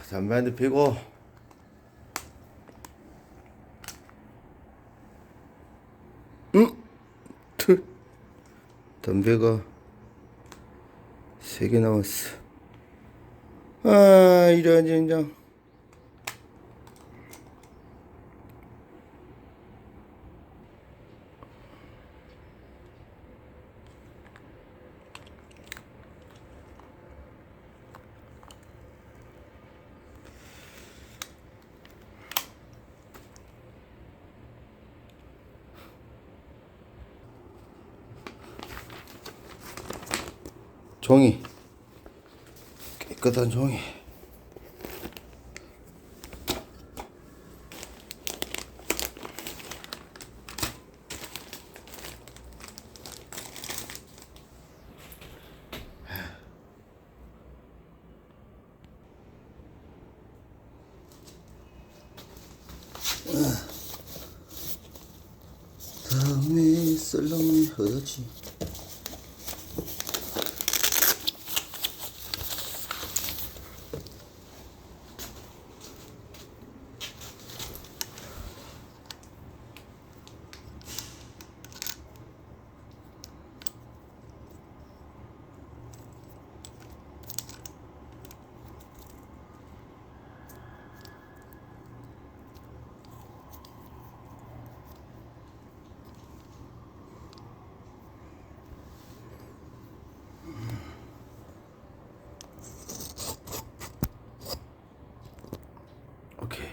담배 한 대 피고. 트 담배가 3개 남았어. 이런 젠장. 종이, 깨끗한 종이. 다음에 썰렁이 허지. 오케이.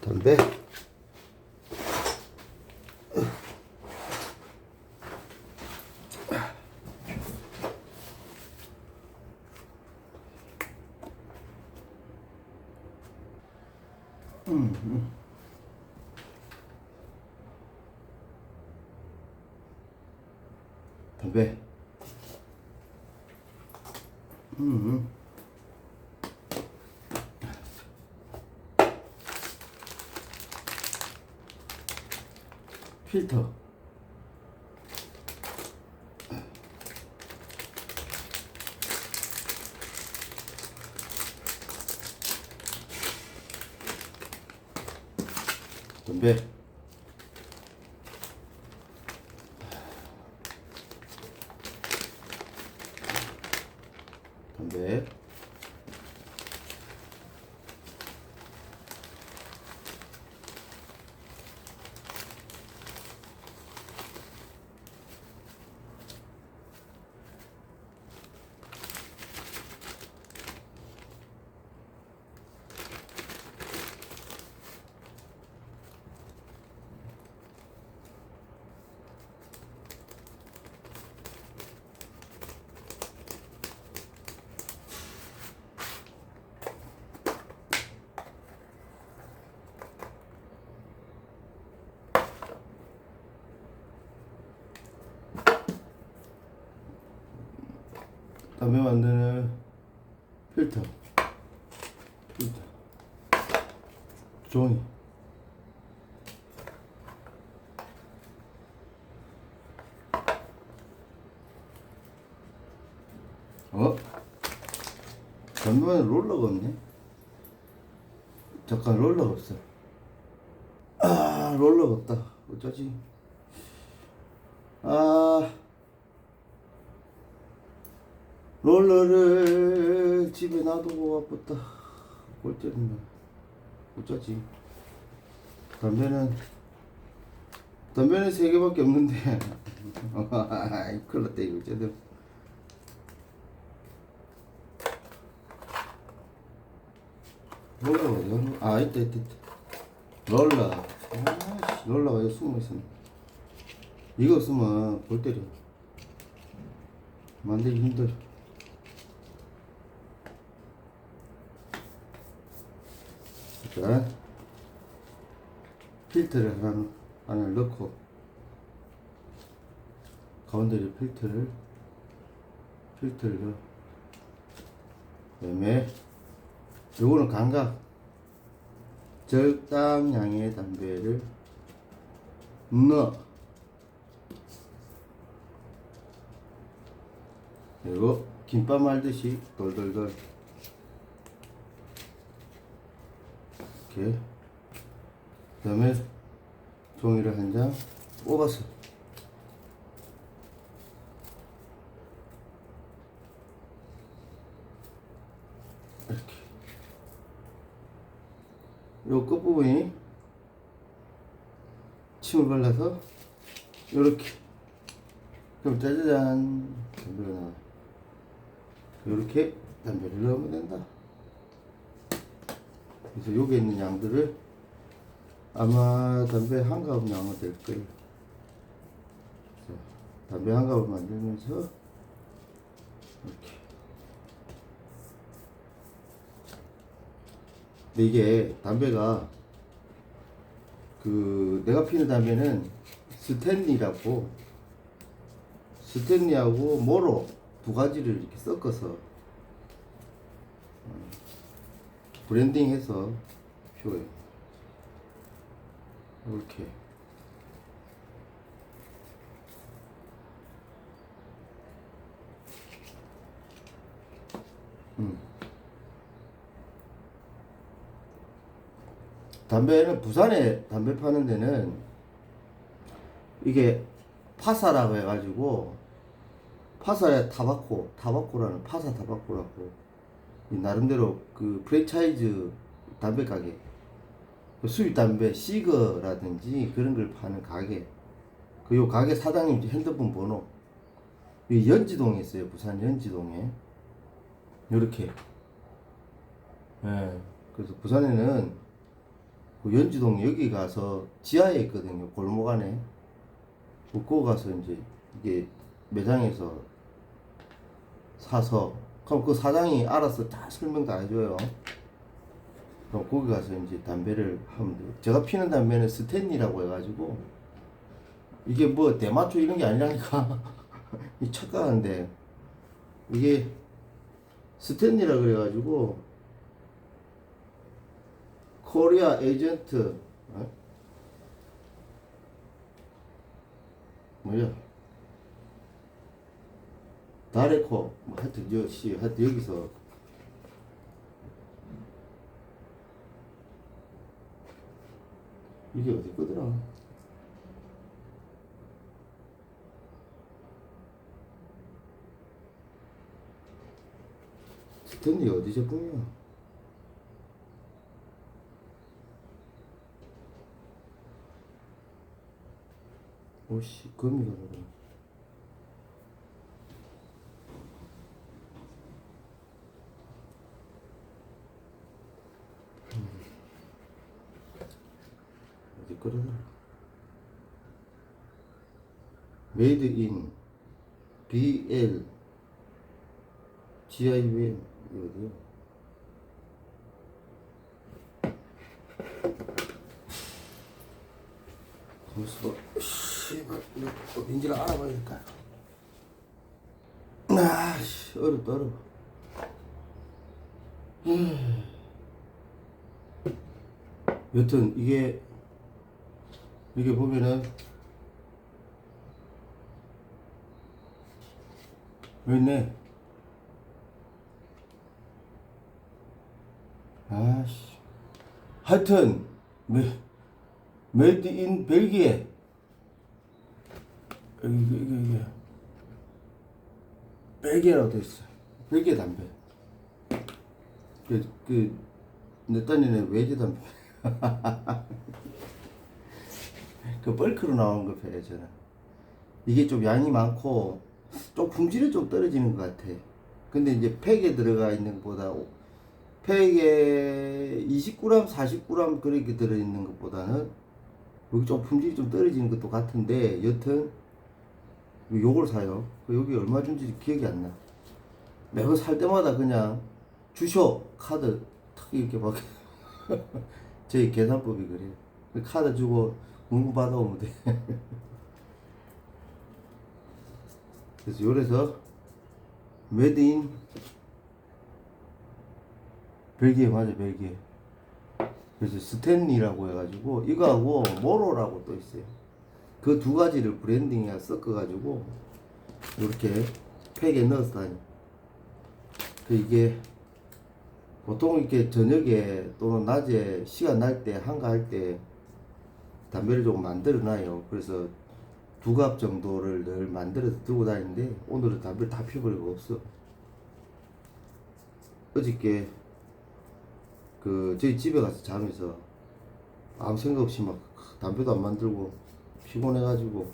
담배. 담배. 필터. 담배. 담배. 담배 만드는 필터. 종이. 담배만에 롤러가 없네. 잠깐, 롤러가 없어. 롤러가 없다. 어쩌지? 롤러를 집에 놔두고 와봤다. 꼴 때리네. 어쩌지? 담배는 3개밖에 없는데. 큰일 났다, 이거. 어쨌든. 롤러가 어디가? 있다. 롤러. 롤러가 여기 숨어있었네. 이거 없으면 골 때려. 만들기 힘들어. 일단 필터를 하나 넣고, 가운데를 필터를 넣어. 그다음에 요거는 감각. 적당량의 담배를 넣어. 그리고 김밥 말듯이 돌돌돌. 이렇게. 그 다음에 종이를 한 장 뽑아서 이렇게. 요 끝부분이 침을 발라서 요렇게. 그럼 짜자잔, 담배가 나와. 요렇게 담배를 넣으면 된다. 그래서 여기 있는 양들을 아마 담배 한 갑 양은 될 거예요. 담배 한 갑을 만들면서 이렇게. 근데 이게 담배가 내가 피는 담배는 스탠리하고 모로 두 가지를 이렇게 섞어서 브랜딩해서 피워요. 이렇게. 담배는 부산에 담배 파는 데는 이게 파사라고 해가지고, 파사의 타바코라는 파사 타바코라고, 나름대로 그 프랜차이즈 담배 가게, 수입 담배 시거라든지 그런 걸 파는 가게, 요 가게 사장님 핸드폰 번호, 이 연지동에 있어요. 부산 연지동에. 요렇게. 예. 그래서 부산에는 그 연지동 여기 가서 지하에 있거든요. 골목 안에. 그거 가서 이제 이게 매장에서 사서, 그럼 그 사장이 알아서 다 설명 다 해줘요. 그럼 거기 가서 이제 담배를 하면 돼요. 제가 피는 담배는 스탠리라고 해가지고, 이게 뭐 대마초 이런 게 아니라니까. 이 착각한데 이게 스탠리라 그래가지고 코리아 에이전트 뭐야 다레코 뭐 하여튼 하여튼 여기서 이게 어디 거더라. 스탠리 어디 제품이야? 오씨 거미가 그래. 어디 거더라. 메이드 인 BL GIVM 이거 어디야? 벌써 씨발 이거 어딘지를 알아봐야겠다. 아씨 어렵다 어려워. 여튼 이게 보면은 여기 있네. 아씨 하여튼 메이드 인 벨기에 이게 벨기에라고 돼있어. 벨기에 담배 내 딴에는 외제 담배 그 벌크로 나오는 거 패잖아. 이게 좀 양이 많고 좀 품질이 좀 떨어지는 것 같아. 근데 이제 팩에 들어가 있는 것보다 팩에 20g, 40g 그렇게 들어있는 것보다는 여기 좀 품질이 좀 떨어지는 것도 같은데 여튼 요걸 사요. 여기 얼마 준지 기억이 안 나. 매번 살 때마다 그냥 주쇼 카드 탁 이렇게 막 저희 계산법이 그래요. 카드 주고 문구 받아오면 돼. 그래서 요래서 메드인 벨기에 맞아 벨기에. 그래서 스탠리라고 해가지고 이거하고 모로라고 또 있어요. 그 두 가지를 브랜딩에 섞어가지고 이렇게 팩에 넣어서 다니. 이게 보통 이렇게 저녁에 또는 낮에 시간 날 때 한가할 때 담배를 조금 만들어 놔요. 그래서 2갑 정도를 늘 만들어서 들고 다니는데 오늘은 담배를 다 피워버리고 없어. 어저께 저희 집에 가서 자면서 아무 생각 없이 막 담배도 안 만들고 피곤해가지고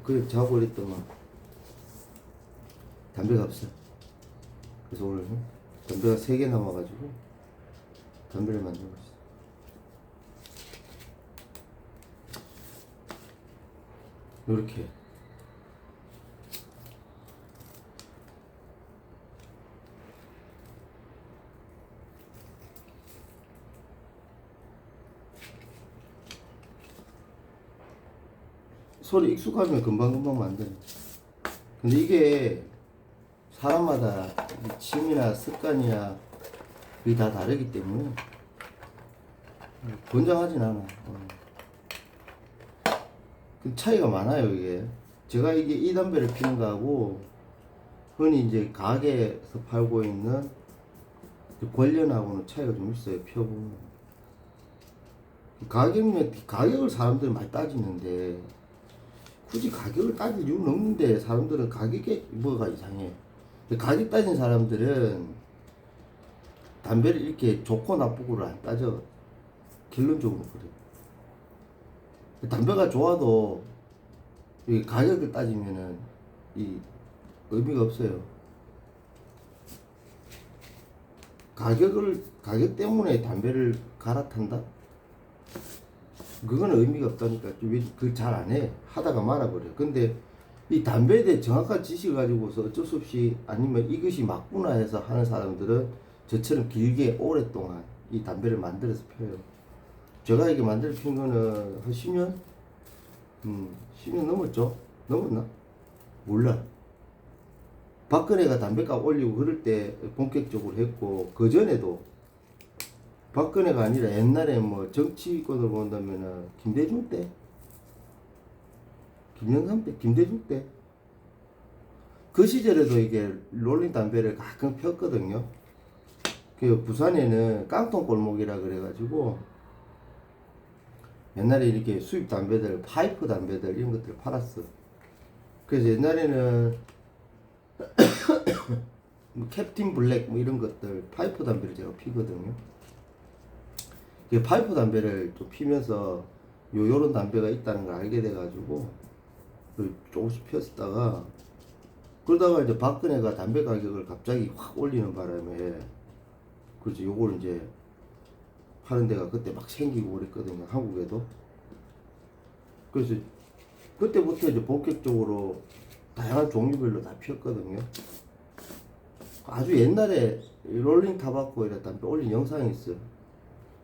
그래 자고 그랬더만 담배가 없어. 그래서 오늘 담배가 3개 남아가지고 담배를 만들고 있어. 요렇게 소리 익숙하면 금방금방 만드네. 근데 이게 사람마다 취미나 습관이나 그게 다 다르기 때문에 권장하진 않아. 그 차이가 많아요. 이게 제가 이 담배를 피는 거하고 흔히 이제 가게에서 팔고 있는 관련하고는 차이가 좀 있어요. 피워보면 가격을 사람들이 많이 따지는데 굳이 가격을 따질 이유는 없는데 사람들은 가격에 뭐가 이상해. 가격 따진 사람들은 담배를 이렇게 좋고 나쁘고를 안 따져. 결론적으로 그래. 담배가 좋아도 이 가격을 따지면은 이 의미가 없어요. 가격 때문에 담배를 갈아탄다? 그건 의미가 없다니까. 그 잘 안 해. 하다가 말아버려. 근데 이 담배에 대해 정확한 지식을 가지고서 어쩔 수 없이 아니면 이것이 맞구나 해서 하는 사람들은 저처럼 길게 오랫동안 이 담배를 만들어서 펴요. 제가 이게 만들어 핀 거는 한 10년? 10년 넘었죠? 넘었나? 몰라. 박근혜가 담배값 올리고 그럴 때 본격적으로 했고, 그 전에도 박근혜가 아니라 옛날에 뭐 정치권을 본다면은 김대중 때, 김영삼 때, 김대중 때, 그 시절에도 이게 롤링 담배를 가끔 폈거든요. 그 부산에는 깡통 골목이라 그래가지고 옛날에 이렇게 수입 담배들, 파이프 담배들 이런 것들 팔았어. 그래서 옛날에는 뭐 캡틴 블랙 뭐 이런 것들 파이프 담배를 제가 피거든요. 이 파이프 담배를 좀 피면서 요런 담배가 있다는 걸 알게 돼가지고 조금씩 피웠다가 그러다가 이제 박근혜가 담배 가격을 갑자기 확 올리는 바람에 그렇지 요걸 이제 파는 데가 그때 막 생기고 그랬거든요, 한국에도. 그래서 그때부터 이제 본격적으로 다양한 종류별로 다 피웠거든요. 아주 옛날에 롤링 타바코 이런 담배 올린 영상이 있어요.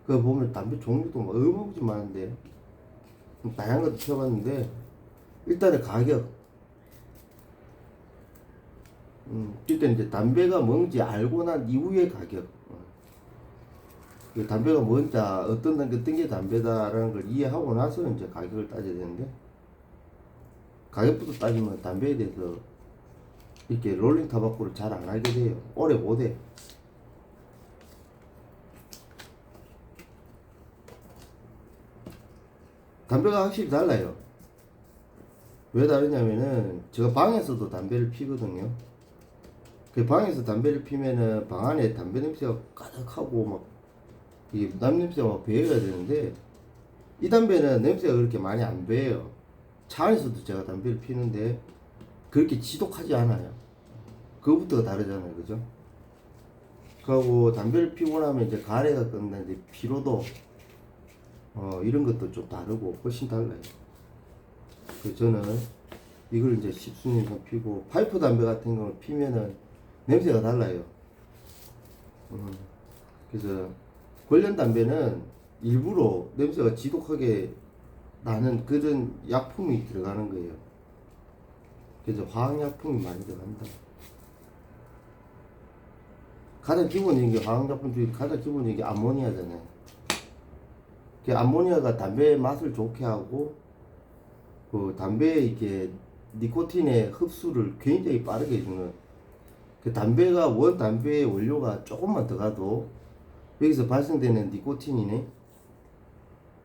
그거 보면 담배 종류도 막 어마어마하게 많은데 다양한 것도 피워봤는데 일단은 가격, 그때 이제 담배가 뭔지 알고 난 이후의 가격, 담배가 뭔지 어떤 게 담배다라는 걸 이해하고 나서 이제 가격을 따져야 되는데 가격부터 따지면 담배에 대해서 이렇게 롤링 타바코를 잘 안 알게 돼요. 오래 못해. 담배가 확실히 달라요. 왜 다르냐면은 제가 방에서도 담배를 피거든요. 그 방에서 담배를 피면은 방 안에 담배 냄새가 가득하고 막 이게 남 냄새가 막 배어야 되는데 이 담배는 냄새가 그렇게 많이 안 배요. 차 안에서도 제가 담배를 피는데 그렇게 지독하지 않아요. 그거부터가 다르잖아요, 그죠? 그리고 담배를 피고 나면 이제 가래가 끝나는데 피로도 이런 것도 좀 다르고 훨씬 달라요. 그 저는 이걸 이제 10수년 이상 피고 파이프 담배 같은 거 피면은 냄새가 달라요. 그래서 관련 담배는 일부러 냄새가 지독하게 나는 그런 약품이 들어가는 거예요. 그래서 화학약품이 많이 들어간다. 가장 기본적인 게 화학약품 중에 가장 기본적인 게 암모니아잖아요. 그 암모니아가 담배의 맛을 좋게 하고 그 담배의 이렇게 니코틴의 흡수를 굉장히 빠르게 해주는, 그 담배가 원 담배의 원료가 조금만 더 가도 여기서 발생되는 니코틴이네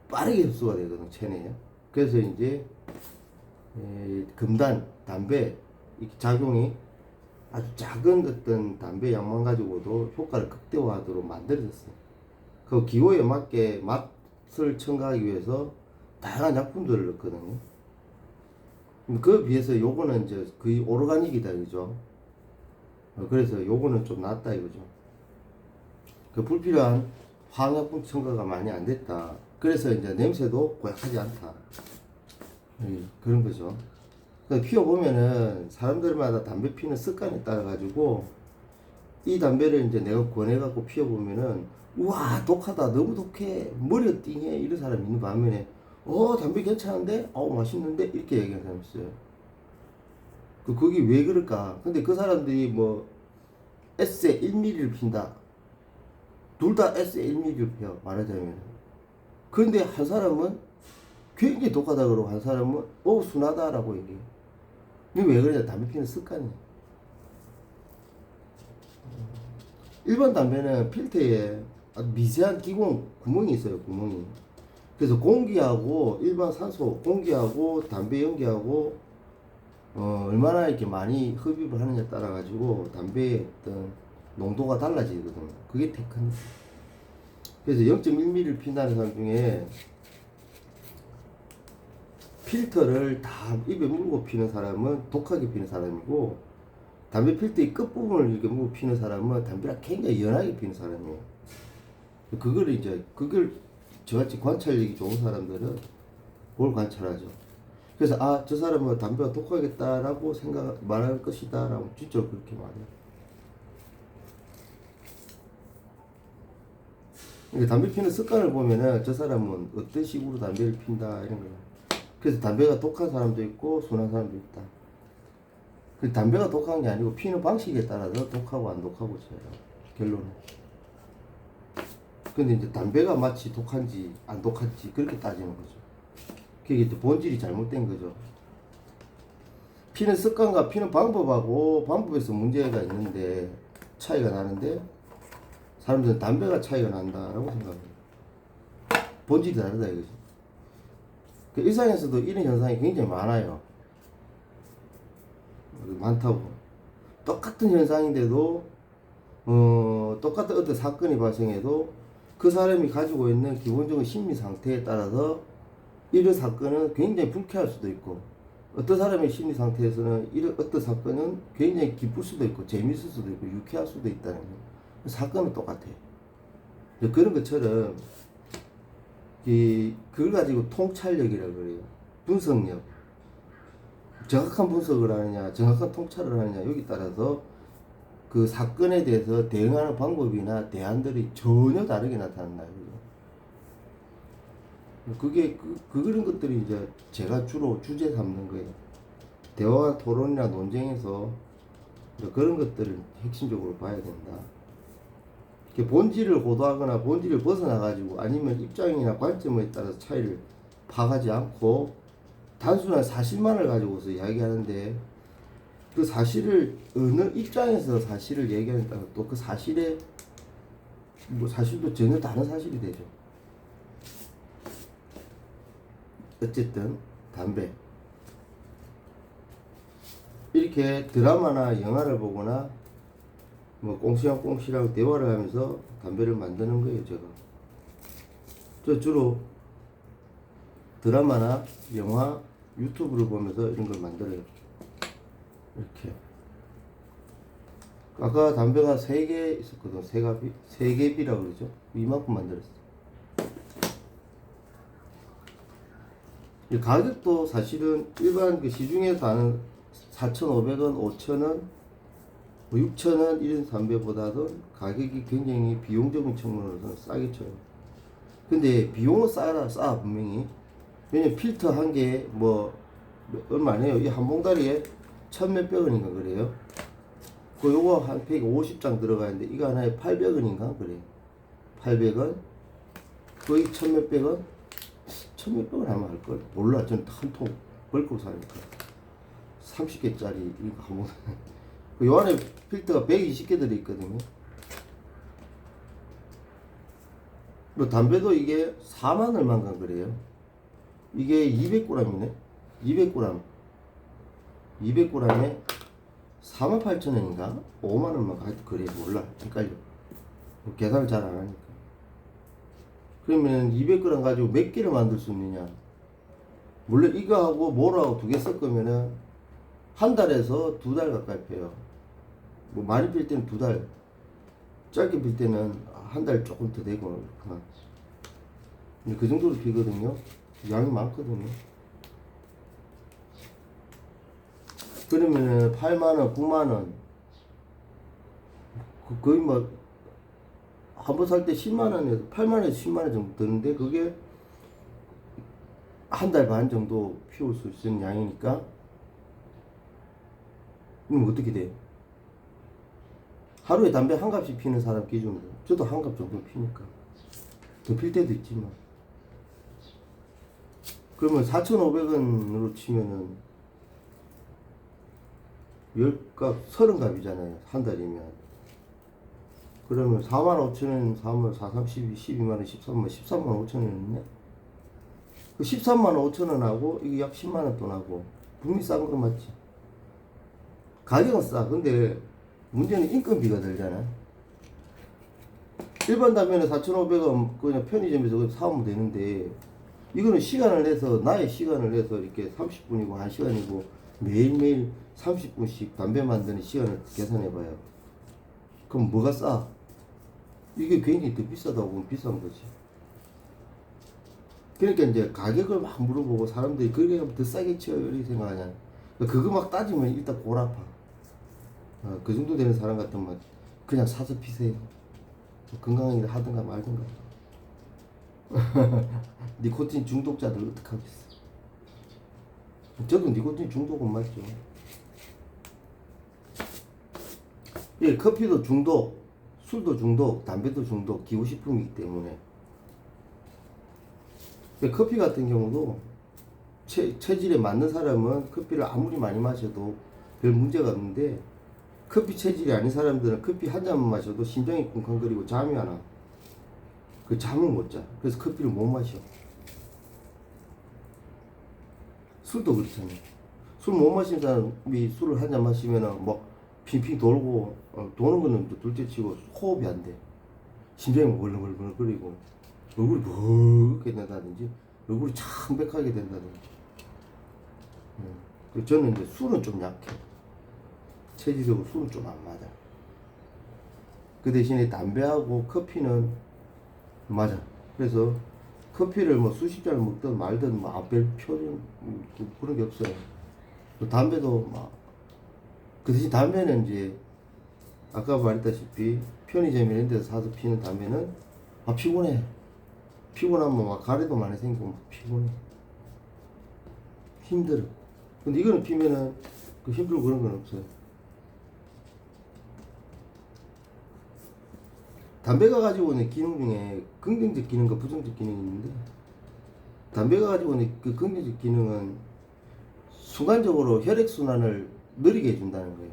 빠르게 흡수가 되거든, 체내에. 그래서 이제 금단 담배 작용이 아주 작은 어떤 담배 양만 가지고도 효과를 극대화하도록 만들어졌어요. 그 기호에 맞게 맛을 첨가하기 위해서 다양한 약품들을 넣거든요. 그 비해서 요거는 이제 거의 오르가닉이다, 그죠? 그래서 요거는 좀 낫다 이거죠. 그 불필요한 화학약품 첨가가 많이 안 됐다. 그래서 이제 냄새도 고약하지 않다. 그런 거죠. 피워보면은 사람들마다 담배 피는 습관에 따라 가지고 이 담배를 이제 내가 권해갖고 피워보면은 우와 독하다, 너무 독해, 머리가 띵해, 이런 사람이 있는 반면에 담배 괜찮은데? 맛있는데? 이렇게 얘기하는 사람이 있어요. 그게 왜 그럴까? 근데 그 사람들이 뭐 S에 1mm를 핀다, 둘 다 S에 1mm를 피워, 말하자면. 그런데 한 사람은 굉장히 독하다 그러고 한 사람은 순하다라고 얘기해요. 이게 왜 그러냐? 담배 피는 습관이에요. 일반 담배는 필터에 아주 미세한 구멍이 있어요, 구멍이. 그래서 공기하고 일반 산소, 공기하고 담배 연기하고 얼마나 이렇게 많이 흡입을 하느냐에 따라 가지고 담배의 어떤 농도가 달라지거든요. 그게 테크닉. 그래서 0.1mm를 핀다는 사람 중에 필터를 다 입에 물고 피는 사람은 독하게 피는 사람이고, 담배 필터의 끝부분을 이렇게 물고 피는 사람은 담배를 굉장히 연하게 피는 사람이에요. 그걸 저같이 관찰력이 좋은 사람들은 그걸 관찰하죠. 그래서 저 사람은 담배가 독하겠다라고 말할 것이다 라고 진짜 그렇게 말해요. 그러니까 담배 피는 습관을 보면은 저 사람은 어떤 식으로 담배를 핀다 이런 거예요. 그래서 담배가 독한 사람도 있고 순한 사람도 있다. 그 담배가 독한 게 아니고 피는 방식에 따라서 독하고 안 독하고 쳐요. 결론은. 근데 이제 담배가 마치 독한지 안 독한지 그렇게 따지는 거죠. 그게 이제 본질이 잘못된 거죠. 피는 습관과 피는 방법하고 방법에서 문제가 있는데 차이가 나는데 사람들은 담배가 차이가 난다라고 생각합니다. 본질이 다르다 이거죠. 그 일상에서도 이런 현상이 굉장히 많아요. 많다고. 똑같은 현상인데도 똑같은 어떤 사건이 발생해도 그 사람이 가지고 있는 기본적인 심리 상태에 따라서 이런 사건은 굉장히 불쾌할 수도 있고 어떤 사람의 심리 상태에서는 이런 어떤 사건은 굉장히 기쁠 수도 있고 재미있을 수도 있고 유쾌할 수도 있다는 거예요. 사건은 똑같아요. 그런 것처럼 그걸 가지고 통찰력이라고 그래요. 분석력. 정확한 분석을 하느냐, 정확한 통찰을 하느냐, 여기 따라서 그 사건에 대해서 대응하는 방법이나 대안들이 전혀 다르게 나타난다. 그게, 그런 것들이 이제 제가 주로 주제 삼는 거예요. 대화, 토론이나 논쟁에서 그런 것들을 핵심적으로 봐야 된다. 본질을 고도하거나 본질을 벗어나가지고 아니면 입장이나 관점에 따라서 차이를 파가지 않고 단순한 사실만을 가지고서 이야기하는데 그 사실을 어느 입장에서 사실을 얘기하느냐에 따라 또 그 사실의 뭐 사실도 전혀 다른 사실이 되죠. 어쨌든 담배 이렇게 드라마나 영화를 보거나 뭐 꽁시랑 대화를 하면서 담배를 만드는 거예요. 저 주로 드라마나 영화, 유튜브를 보면서 이런 걸 만들어요. 이렇게. 아까 담배가 3개 있었거든. 3개비라고 그러죠. 이만큼 만들었어. 이 가격도 사실은 일반 그 시중에서 하는 4,500원, 5,000원, 6,000원 이런 담배보다도 가격이 굉장히 비용적인 측면으로서는 싸게 쳐요. 근데 비용은 싸 분명히. 왜냐면 필터 한 개 뭐 얼마 안 해요. 이 한 봉다리에 1,몇백 원인가 그래요. 그 요거 한 팩에 50장 들어가 있는데 이거 하나에 800원인가 그래요. 800원. 거의 1,몇백 원? 1,몇백 원 하면 할걸? 몰라. 저는 한 통 벌고 사니까. 30개짜리 이거 한 봉다리. 요 안에 필터가 120개 들어있거든요. 뭐 담배도 이게 4만 얼마인가 그래요. 이게 200g이네. 200g. 200g에 48,000원인가? 5만원만 하여튼 그래. 몰라. 헷갈려. 계산을 잘 안 하니까. 그러면 200g 가지고 몇 개를 만들 수 있느냐? 물론 이거하고 뭐라고 2개 섞으면은 한 달에서 2달 가까이 펴요. 뭐 많이 필 때는 2달, 짧게 필 때는 한 달 조금 더 되고 그만. 근데 그 정도로 피거든요. 양이 많거든요. 그러면은 8만원, 9만원 거의 뭐 한 번 살 때 10만원에서 8만원에서 10만원 정도 드는데 그게 한 달 반 정도 피울 수 있는 양이니까 그럼 어떻게 돼요? 하루에 담배 한 갑씩 피는 사람 기준으로 저도 한 갑 정도 피니까 더 필 때도 있지만 그러면 4,500원으로 치면은 10갑 30갑이잖아요 한 달이면. 그러면 45,000원 3월 4, 3, 12, 12만원 13만 5천원이네. 그 13만 5천원하고 이게 약 10만원 돈 하고 분명히 싼 거 맞지? 가격은 싸. 근데 문제는 인건비가 들잖아. 일반 담배는 4,500원 그냥 편의점에서 사오면 되는데 이거는 시간을 내서 나의 시간을 내서 이렇게 30분이고 1시간이고 매일매일 30분씩 담배 만드는 시간을 계산해봐요. 그럼 뭐가 싸? 이게 굉장히 더 비싸다고 보면 비싼 거지. 그러니까 이제 가격을 막 물어보고 사람들이 그게 하면 더 싸게 쳐 이렇게 생각하잖아. 그거 막 따지면 일단 골 아파. 그 정도 되는 사람 같으면 그냥 사서 피세요. 건강하게 하든가 말든가. 니코틴 중독자들 어떡하겠어. 저도 니코틴 중독은 맞죠. 예, 커피도 중독, 술도 중독, 담배도 중독, 기호식품이기 때문에. 커피 같은 경우도 체질에 맞는 사람은 커피를 아무리 많이 마셔도 별 문제가 없는데, 커피 체질이 아닌 사람들은 커피 한 잔만 마셔도 심장이 쿵쾅거리고 잠이 안 와. 그 잠을 못 자. 그래서 커피를 못 마셔. 술도 그렇잖아요. 술 못 마시는 사람이 술을 한 잔 마시면은 막 핑핑 돌고, 도는 거는 둘째 치고 호흡이 안 돼. 심장이 벌렁벌렁거리고 얼굴이 부게 된다든지 얼굴이 창백하게 된다든지. 저는 이제 술은 좀 약해. 체질적으로 술은 좀 안 맞아. 그 대신에 담배하고 커피는 맞아. 그래서 커피를 뭐 수십 잔을 먹든 말든 뭐 아별 표현 그런 게 없어요. 또 담배도 막 그 대신 담배는 이제 아까 말했다시피 편의점 이런 데서 사서 피는 담배는 피곤해. 피곤하면 막 가래도 많이 생기고 막 피곤해. 힘들어. 근데 이거는 피면은 그 힘들고 그런 건 없어요. 담배가 가지고 있는 기능 중에 긍정적 기능과 부정적 기능이 있는데, 담배가 가지고 있는 그 긍정적 기능은 순간적으로 혈액순환을 느리게 해준다는 거예요.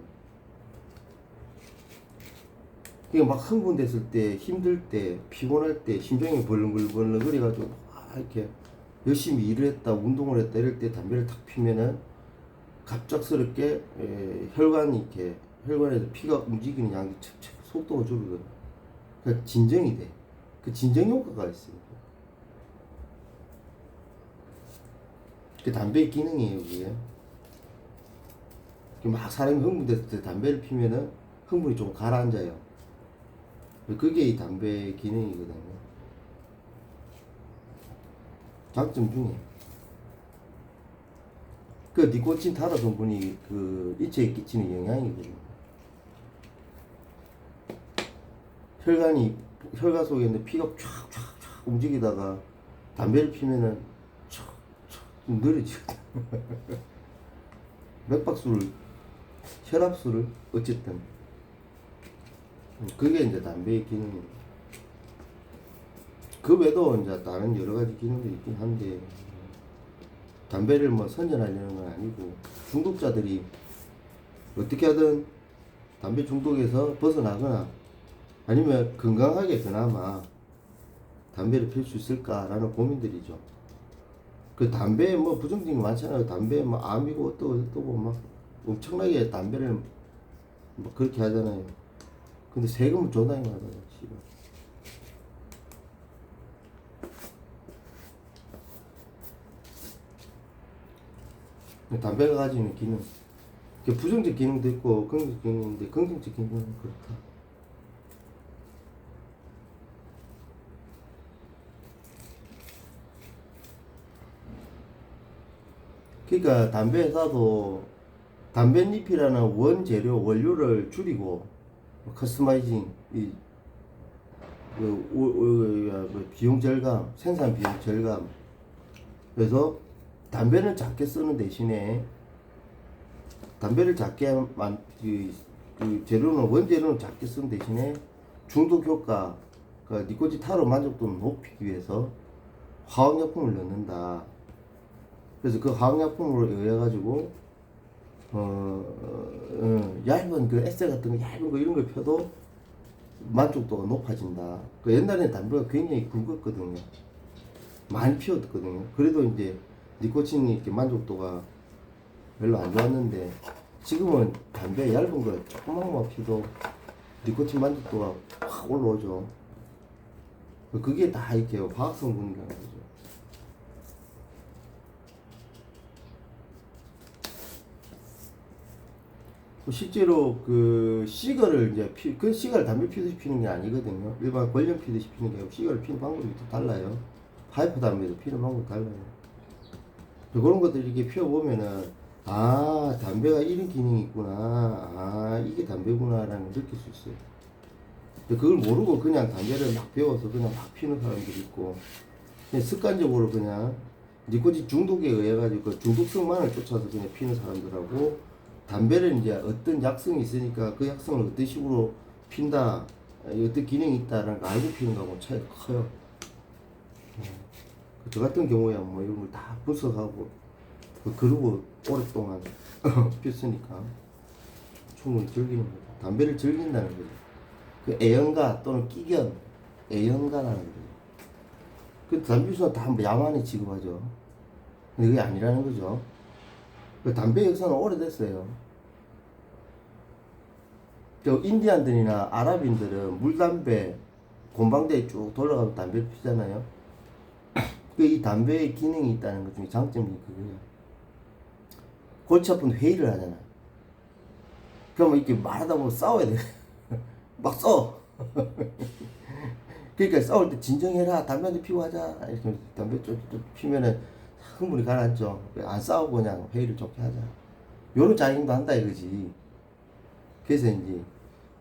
그러니까 막 흥분됐을 때, 힘들 때, 피곤할 때, 심장이 벌렁벌렁 그래가지고 이렇게 열심히 일을 했다, 운동을 했다 이럴 때 담배를 탁 피면은 갑작스럽게 혈관에서 피가 움직이는 양이 척척 속도가 줄거든. 그러니까 진정이 돼. 그 진정 효과가 있어요. 그 담배의 기능이에요, 그게. 막 사람이 흥분됐을 때 담배를 피면은 흥분이 좀 가라앉아요. 그게 이 담배의 기능이거든요. 장점 중에. 그 니코틴 타르 성분이 그 인체에 끼치는 영향이거든요. 혈관 속에 있는 피가 쫙쫙쫙 움직이다가 담배를 피면은 촥촥 느려지거든. 맥박수를, 혈압수를, 어쨌든. 그게 이제 담배의 기능입니다. 그 외에도 이제 다른 여러 가지 기능도 있긴 한데, 담배를 뭐 선전하려는 건 아니고, 중독자들이 어떻게 하든 담배 중독에서 벗어나거나, 아니면 건강하게 그나마 담배를 필 수 있을까라는 고민들이죠. 그 담배에 뭐 부정적인 게 많잖아요. 담배에 뭐 암이고 어떠고 막 엄청나게 담배를 뭐 그렇게 하잖아요. 근데 세금은 존나 많이 받아요. 담배가 가지는 기능, 부정적 기능도 있고 긍정적 기능도 있는데 긍정적 기능은 그렇다. 그러니까 담배 회사도 담배잎이라는 원료를 줄이고 커스터마이징, 비용 절감, 생산 비용 절감. 그래서 담배를 작게 쓰는 대신에 담배를 작게 재료는 원재료는 작게 쓰는 대신에 중독 효과, 그러니까 니코틴 타로 만족도를 높이기 위해서 화학약품을 넣는다. 그래서 그 화학약품으로 의해 가지고 얇은 그 에세 같은 거, 얇은 거 이런 걸 펴도 만족도가 높아진다. 그 옛날에는 담배가 굉장히 굵었거든요. 많이 피웠거든요. 그래도 이제 니코틴이 이렇게 만족도가 별로 안 좋았는데, 지금은 담배 얇은 거 조그만 피도 니코틴 만족도가 확 올라오죠. 그게 다 이렇게 화학 성분이라는 거죠. 실제로 그 시가를 이제 그 시가를 담배 피듯이 피는 게 아니거든요. 일반 권령 피듯이 피는 게 아니고 시가를 피는 방법이 또 달라요. 파이프 담배도 피는 방법이 달라요. 그런 것들 이렇게 피워보면은 담배가 이런 기능이 있구나, 이게 담배구나라는 걸 느낄 수 있어요. 그걸 모르고 그냥 담배를 막 배워서 그냥 막 피는 사람들이 있고, 그냥 습관적으로 그냥 니코틴 중독에 의해 가지고 그 중독성만을 쫓아서 그냥 피는 사람들하고, 담배를 이제 어떤 약성이 있으니까 그 약성을 어떤 식으로 핀다, 어떤 기능이 있다라는 걸 알고 피는 거하고 차이가 커요. 저 같은 경우야 뭐 이런 걸 다 분석하고 그러고 오랫동안 피웠으니까 충분히 즐기는 거죠. 담배를 즐긴다는 거죠. 그 애연가 또는 끼견, 애연가라는 거죠. 그 담배 피우는 다 야만에 취급하죠. 근데 그게 아니라는 거죠. 그 담배 역사는 오래됐어요. 저 인디안들이나 아랍인들은 물담배 곤방대에 쭉 돌아가면 담배를 피잖아요. 그 이 담배의 기능이 있다는 것 중에 장점이 그거예요. 골치 아픈 회의를 하잖아. 그러면 이렇게 말하다 보면 싸워야 돼. 막 싸워. 그러니까 싸울 때 진정해라. 담배 한 대 피고 하자. 이렇게 담배 좀 피면은 흥분이 가라앉죠. 안 싸우고 그냥 회의를 좋게 하자. 요런 짜증도 한다 이거지. 그래서 이제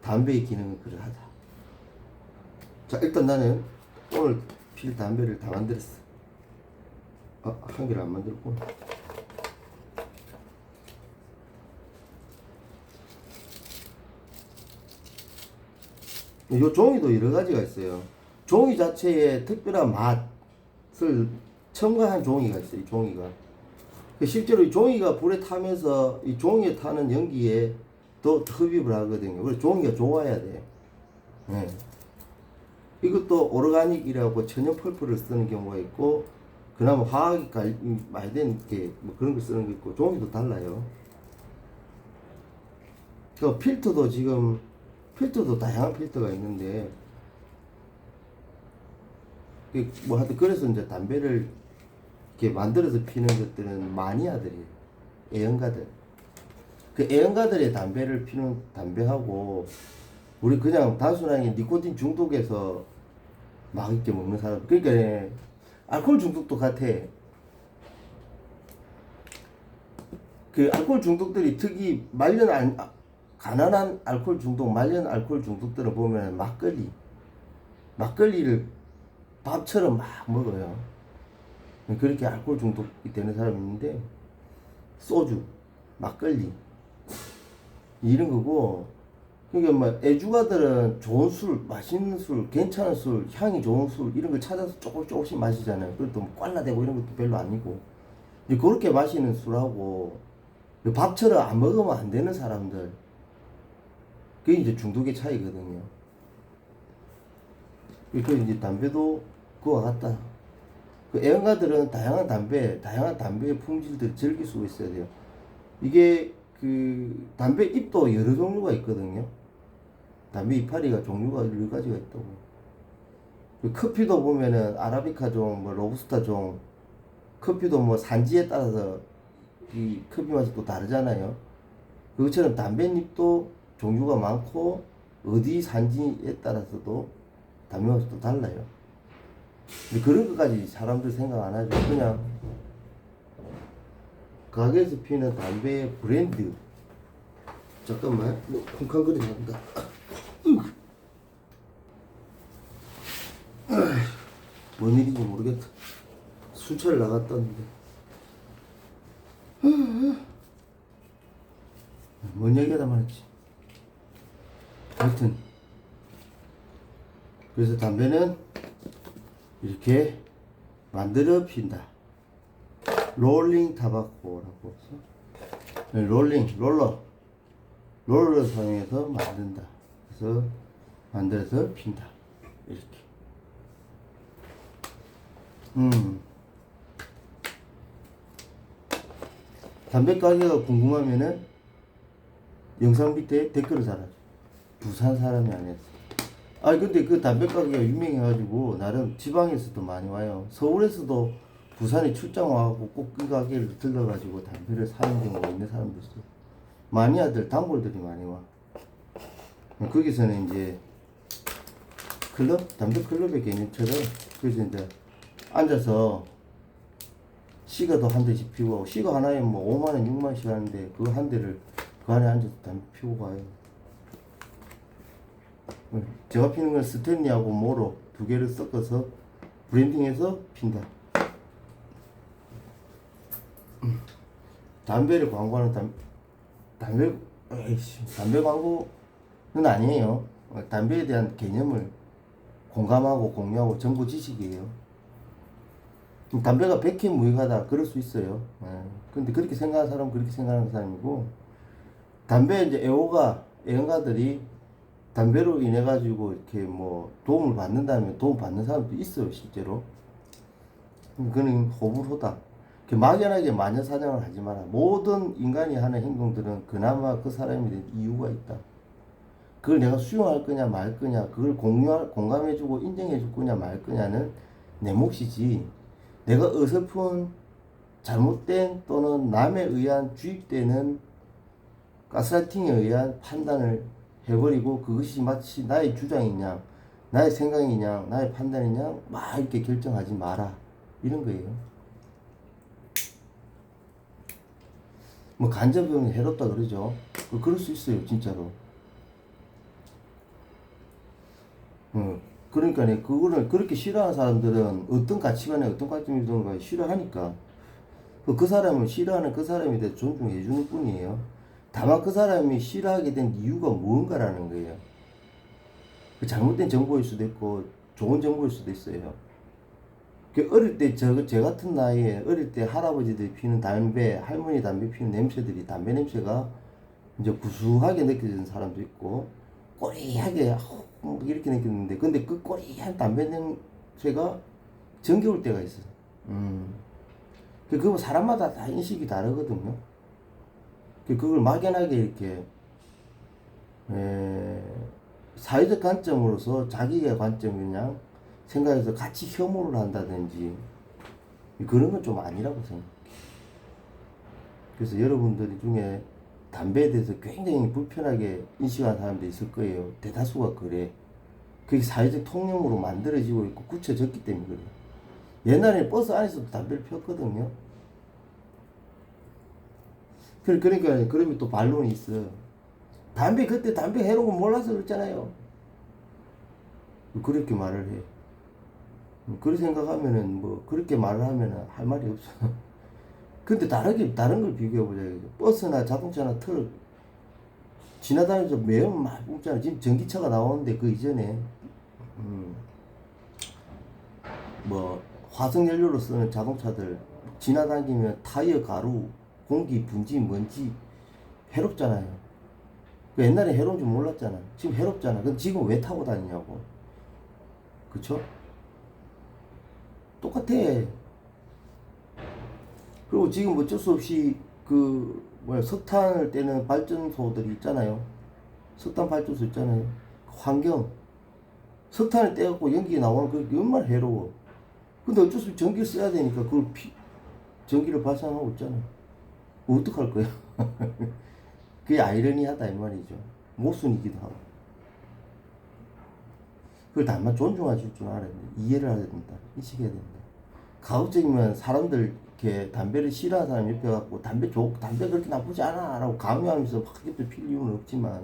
담배의 기능은 그걸 하자. 자, 일단 나는 오늘 필 담배를 다 만들었어. 한 개를 안 만들었구나. 요 종이도 여러 가지가 있어요. 종이 자체에 특별한 맛을 첨가한 종이가 있어요. 이 종이가. 실제로 이 종이가 불에 타면서 이 종이에 타는 연기에 또 흡입을 하거든요. 그래서 종이가 좋아야 돼. 네. 이것도 오르가닉이라고 천연 펄프를 쓰는 경우가 있고, 그나마 화학이 많이 된 게 뭐 그런 거 쓰는 거 있고, 종이도 달라요. 그 필터도 다양한 필터가 있는데, 뭐 하여튼 그래서 이제 담배를 이렇게 만들어서 피는 것들은 마니아들이에요. 애연가들. 그 애연가들의 담배를 피는 담배하고 우리 그냥 단순하게 니코틴 중독에서 막 이렇게 먹는 사람, 그러니까 알코올 중독도 같아. 그 알코올 중독들이 특히 가난한 알코올 중독, 말년 알코올 중독들을 보면 막걸리를 밥처럼 막 먹어요. 그렇게 알코올 중독이 되는 사람이 있는데, 소주, 막걸리 이런 거고. 그러니까 뭐 애주가들은 좋은 술, 맛있는 술, 괜찮은 술, 향이 좋은 술 이런 걸 찾아서 조금씩 마시잖아요. 그것도 뭐 꽐라대고 이런 것도 별로 아니고. 이제 그렇게 마시는 술하고 밥처럼 안 먹으면 안 되는 사람들, 그게 이제 중독의 차이거든요. 그 이제 담배도 그와 같다. 그 애연가들은 다양한 담배의 품질들을 즐길 수 있어야 돼요. 이게 그 담배 잎도 여러 종류가 있거든요. 담배 이파리가 종류가 여러 가지가 있다고. 그 커피도 보면은 아라비카 종, 뭐 로부스타 종, 커피도 뭐 산지에 따라서 이 커피 맛이 또 다르잖아요. 그것처럼 담배잎도 종류가 많고 어디 산지에 따라서도 담배 맛이 또 달라요. 근데 그런 것까지 사람들 생각 안 하죠. 그냥 가게에서 피는 담배의 브랜드. 잠깐만, 뭐 쿵쾅거리 난다. 뭔 일인지 모르겠다. 순찰 나갔다는데. 뭔 얘기하다 말했지. 하여튼 그래서 담배는 이렇게 만들어 핀다. 롤링 타바코라고 해서 롤러를 사용해서 만든다. 그래서 만들어서 핀다. 이렇게. 담배 가게가 궁금하면은 영상 밑에 댓글을 달아줘. 부산 사람이 아니었어. 근데 그 담배 가게가 유명해가지고 나름 지방에서도 많이 와요. 서울에서도 부산에 출장 와갖고 꼭 그 가게를 들러가지고 담배를 사는 경우가 있는 사람도 있어. 마니아들, 단골들이 많이 와. 거기서는 이제 담배 클럽의 개념처럼, 그래서 이제 앉아서 시가도 한 대씩 피우고, 시가 하나에 뭐 5만원, 6만원씩 하는데 그 한 대를 그 안에 앉아서 담배 피우고 가요. 제가 피는 건 스탠리하고 모로 두 개를 섞어서 브랜딩해서 핀다. 담배를 광고하는 담배 광고는 아니에요. 담배에 대한 개념을 공감하고 공유하고 정보 지식이에요. 담배가 백해 무익하다 그럴 수 있어요. 근데 그렇게 생각하는 사람은 그렇게 생각하는 사람이고, 담배 이제 애용가들이 담배로 인해 가지고 이렇게 뭐 도움을 받는다면 도움 받는 사람도 있어요, 실제로. 그는 호불호다. 막연하게 마녀사냥을 하지 마라. 모든 인간이 하는 행동들은 그나마 그 사람에 대한 이유가 있다. 그걸 내가 수용할 거냐 말 거냐, 그걸 공감해주고 인정해줄 거냐 말 거냐는 내 몫이지, 내가 어설픈 잘못된 또는 남에 의한 주입되는 가스라이팅에 의한 판단을 해버리고 그것이 마치 나의 주장이냐 나의 생각이냐 나의 판단이냐 막 이렇게 결정하지 마라, 이런 거예요. 뭐 간접적으로 해롭다 그러죠. 그럴 수 있어요, 진짜로. 그러니까 그거를 그렇게 싫어하는 사람들은 어떤 가치관에 어떤 관점이든가 싫어하니까 그 사람을 싫어하는 그 사람에 대해 존중해 주는 뿐이에요. 다만 그 사람이 싫어하게 된 이유가 무언가라는 거예요. 잘못된 정보일 수도 있고 좋은 정보일 수도 있어요. 어릴 때 제 같은 나이에 어릴 때 할아버지들이 피는 담배, 할머니 담배 피는 냄새들이, 담배 냄새가 이제 구수하게 느껴지는 사람도 있고 꼬리하게 이렇게 느꼈는데, 근데 그 꼬리한 담배 냄새가 정겨울 때가 있어요. 그거 사람마다 다 인식이 다르거든요. 그걸 막연하게 이렇게 사회적 관점으로서 자기의 관점이냐 생각해서 같이 혐오를 한다든지 그런 건 좀 아니라고 생각해요. 그래서 여러분들 중에 담배에 대해서 굉장히 불편하게 인식하는 사람도 있을 거예요. 대다수가 그래. 그게 사회적 통념으로 만들어지고 있고 굳혀졌기 때문에 그래요. 옛날에 버스 안에서도 담배를 폈거든요. 그러니까 그러면 또 반론이 있어. 그때 담배 해로운 거 몰라서 그랬잖아요. 그렇게 말을 해. 그렇게 생각하면은 뭐 그렇게 말을 하면은 할 말이 없어. 근데 다른 걸 비교해보자. 버스나 자동차나 트럭 지나다니면서 매연 많이 뿜잖아. 지금 전기차가 나오는데 그 이전에 뭐 화석연료로 쓰는 자동차들 지나다니면 타이어 가루, 공기 분지, 먼지 해롭잖아요. 옛날에 해로운 줄 몰랐잖아. 지금 해롭잖아. 그럼 지금 왜 타고 다니냐고. 그쵸? 똑같아. 그리고 지금 어쩔 수 없이 석탄을 떼는 발전소들이 있잖아요. 석탄 발전소 있잖아요. 환경. 석탄을 떼갖고 연기 나오는 그게 얼마나 해로워. 근데 어쩔 수 없이 전기를 써야 되니까 전기를 발산하고 있잖아. 어떡할 거야? 그게 아이러니하다 이 말이죠. 모순이기도 하고. 그걸 다만 존중해 줄 줄 알아야 된다. 이해를 해야 된다. 인식해야 된다. 가급적이면 사람들 이렇게 담배를 싫어하는 사람 옆에 갖고 담배 그렇게 나쁘지 않아 라고 강요하면서 막 이렇게 필 이유는 없지만,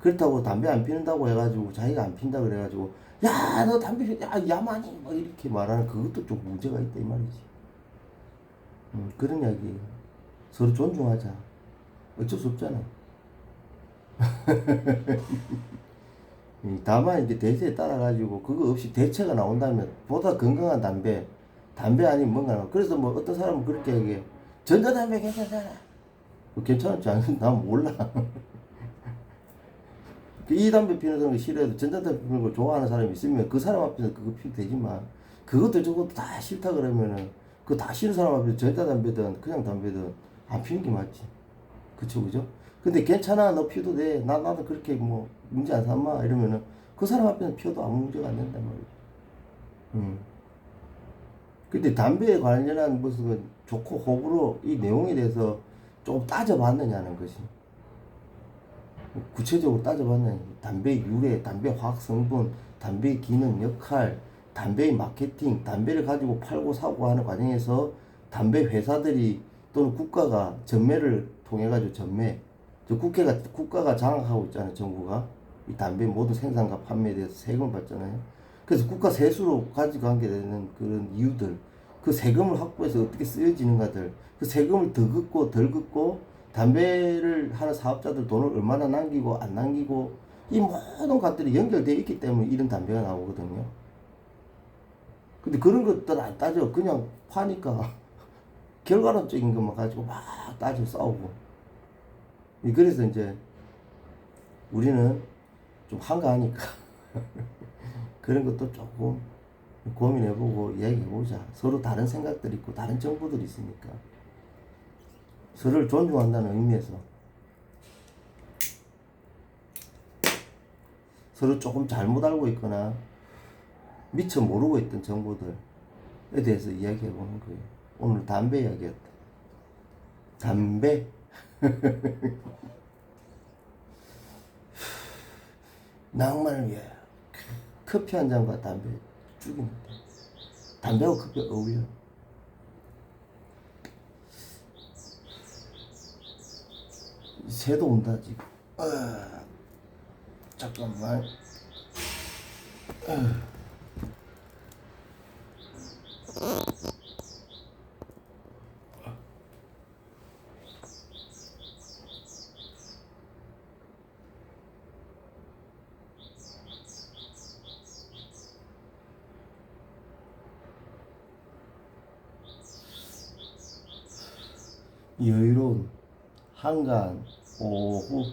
그렇다고 담배 안 피는다고 해가지고 자기가 안 핀다 그래가지고 야 너 담배 야만이 막 이렇게 말하는 그것도 좀 문제가 있다 이 말이지. 그런 이야기예요. 서로 존중하자. 어쩔 수 없잖아. 다만 이제 대세에 따라가지고 그거 없이 대체가 나온다면 보다 건강한 담배 아니면 뭔가. 그래서 뭐 어떤 사람은 그렇게 얘기해. 전자담배 괜찮잖아. 괜찮을지 안, 난 몰라. 이 담배 피는 사람이 싫어해도 전자담배 피는 걸 좋아하는 사람이 있으면 그 사람 앞에서 그거 피면 되지만, 그것도 저것도 다 싫다 그러면은 그 다 싫은 사람 앞에서 전자담배든 그냥 담배든 안 피는 게 맞지. 그죠? 근데 괜찮아, 너 피워도 돼. 나도 그렇게 뭐 문제 안 삼아 이러면은 그 사람 앞에서 피워도 아무 문제가 안 된단 말이야. 근데 담배에 관련한 무슨 좋고 호불호 이 내용에 대해서 좀 따져봤느냐는 것이. 구체적으로 따져봤느냐. 담배 유래, 담배 화학 성분, 담배의 기능, 역할, 담배의 마케팅, 담배를 가지고 팔고 사고 하는 과정에서 담배 회사들이 또는 국가가 전매를 통해 가지고 국가가 장악하고 있잖아요. 정부가 이 담배 모든 생산과 판매에 대해서 세금을 받잖아요. 그래서 국가 세수로 가져가게 되는 그런 이유들, 그 세금을 확보해서 어떻게 쓰여지는가들, 그 세금을 더 걷고 덜 걷고 담배를 하는 사업자들 돈을 얼마나 남기고 안 남기고 이 모든 것들이 연결되어 있기 때문에 이런 담배가 나오거든요. 근데 그런 것들 안 따져. 그냥 파니까 결과론적인 것만 가지고 막 따져 싸우고. 그래서 이제 우리는 좀 한가하니까 그런 것도 조금 고민해보고 이야기해보자. 서로 다른 생각들이 있고 다른 정보들이 있으니까 서로를 존중한다는 의미에서 서로 조금 잘못 알고 있거나 미처 모르고 있던 정보들에 대해서 이야기해보는 거예요. 오늘 담배 이야기였다. 담배. 낭만을 위하여 커피 한 잔과 담배 죽입니다. 담배하고 커피 어울려. 새도 온다 지금. 잠깐만. 여유로운 한가한 오후